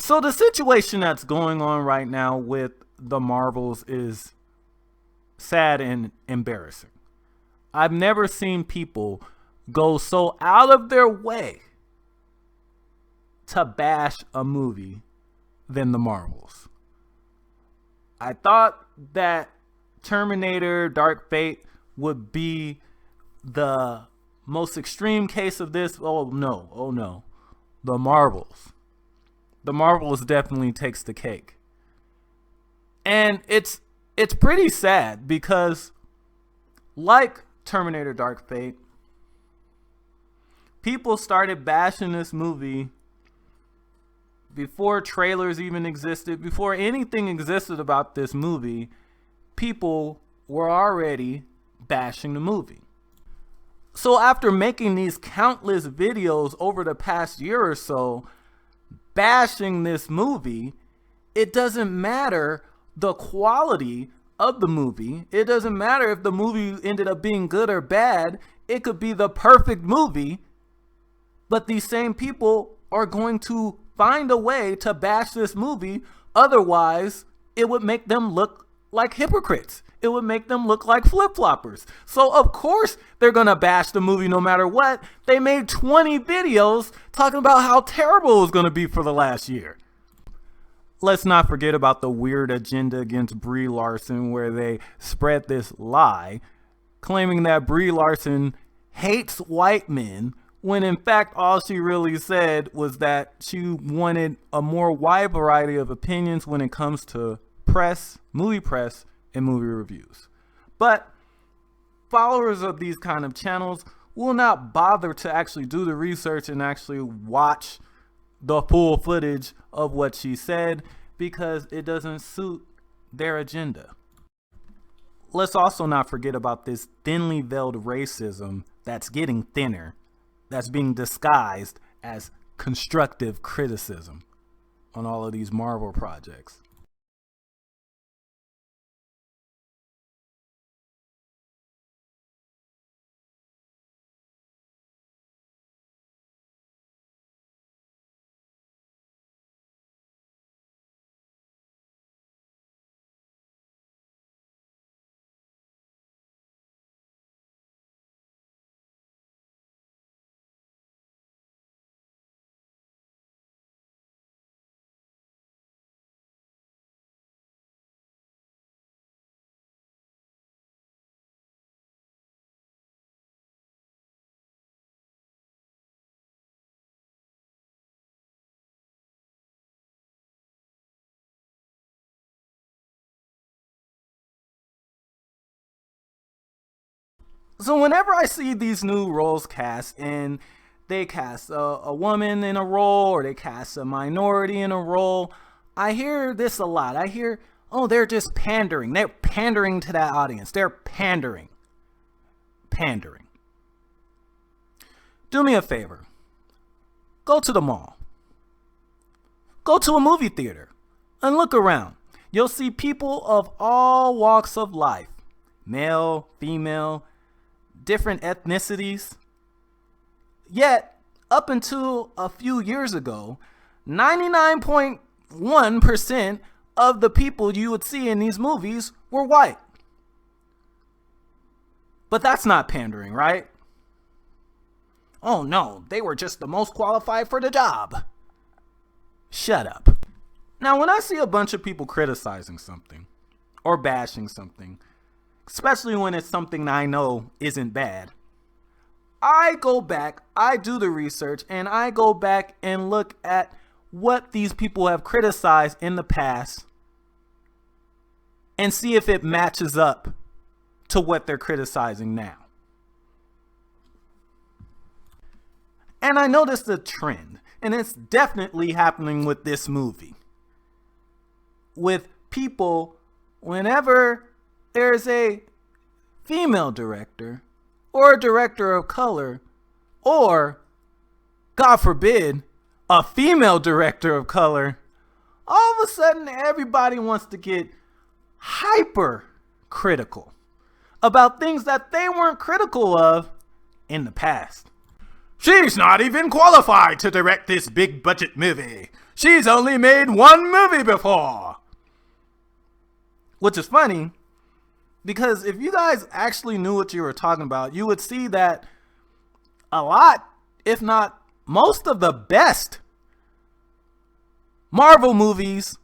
So the situation that's going on right now with the Marvels is sad and embarrassing. I've never seen people go so out of their way to bash a movie than the Marvels. I thought that Terminator Dark Fate would be the most extreme case of this. Oh no. The Marvels. The Marvels definitely takes the cake. And it's pretty sad because, like Terminator Dark Fate, people started bashing this movie before trailers even existed, before anything existed about this movie. People were already bashing the movie. So after making these countless videos over the past year or so bashing this movie, it doesn't matter the quality of the movie. It doesn't matter if the movie ended up being good or bad. It could be the perfect movie, but these same people are going to find a way to bash this movie. Otherwise, it would make them look like hypocrites. It would make them look like flip-floppers. So of course they're gonna bash the movie no matter what. They made 20 videos talking about how terrible it was gonna be for the last year. Let's not forget about the weird agenda against Brie Larson, where they spread this lie claiming that Brie Larson hates white men, when in fact all she really said was that she wanted a more wide variety of opinions when it comes to press, and movie reviews. But followers of these kind of channels will not bother to actually do the research and actually watch the full footage of what she said because it doesn't suit their agenda. Let's also not forget about this thinly veiled racism that's getting thinner, that's being disguised as constructive criticism on all of these Marvel projects. So whenever I see these new roles cast and they cast a woman in a role or they cast a minority in a role, I hear this a lot. I hear, oh, they're just pandering. They're pandering to that audience. They're pandering. Pandering. Do me a favor. Go to the mall. Go to a movie theater and look around. You'll see people of all walks of life. Male, female, different ethnicities. Yet, up until a few years ago, 99.1% of the people you would see in these movies were white. But that's not pandering, right? Oh no, they were just the most qualified for the job. Shut up. Now, when I see a bunch of people criticizing something or bashing something, especially when it's something I know isn't bad, I go back, I do the research, and I go back and look at what these people have criticized in the past and see if it matches up to what they're criticizing now. And I noticed a trend, and it's definitely happening with this movie. With people, whenever there's a female director or a director of color, or, God forbid, a female director of color, all of a sudden everybody wants to get hyper critical about things that they weren't critical of in the past. She's not even qualified to direct this big budget movie. She's only made one movie before. Which is funny, because if you guys actually knew what you were talking about, you would see that a lot, if not most of the best Marvel movies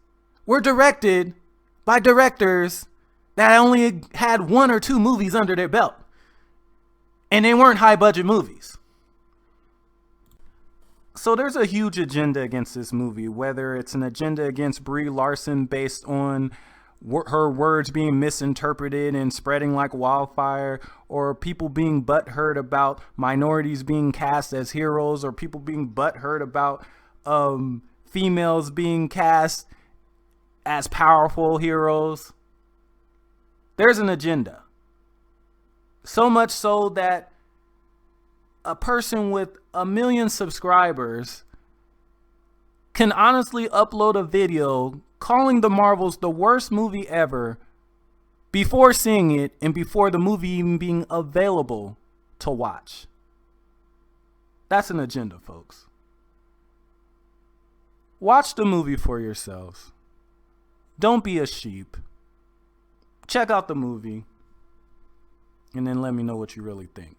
were directed by directors that only had 1 or 2 movies under their belt. And they weren't high budget movies. So there's a huge agenda against this movie, whether it's an agenda against Brie Larson based on her words being misinterpreted and spreading like wildfire, or people being butthurt about minorities being cast as heroes, or people being butthurt about females being cast as powerful heroes. There's an agenda. So much so that a person with 1 million subscribers can honestly upload a video calling The Marvels the worst movie ever before seeing it and before the movie even being available to watch. That's an agenda, folks. Watch the movie for yourselves. Don't be a sheep. Check out the movie and then let me know what you really think.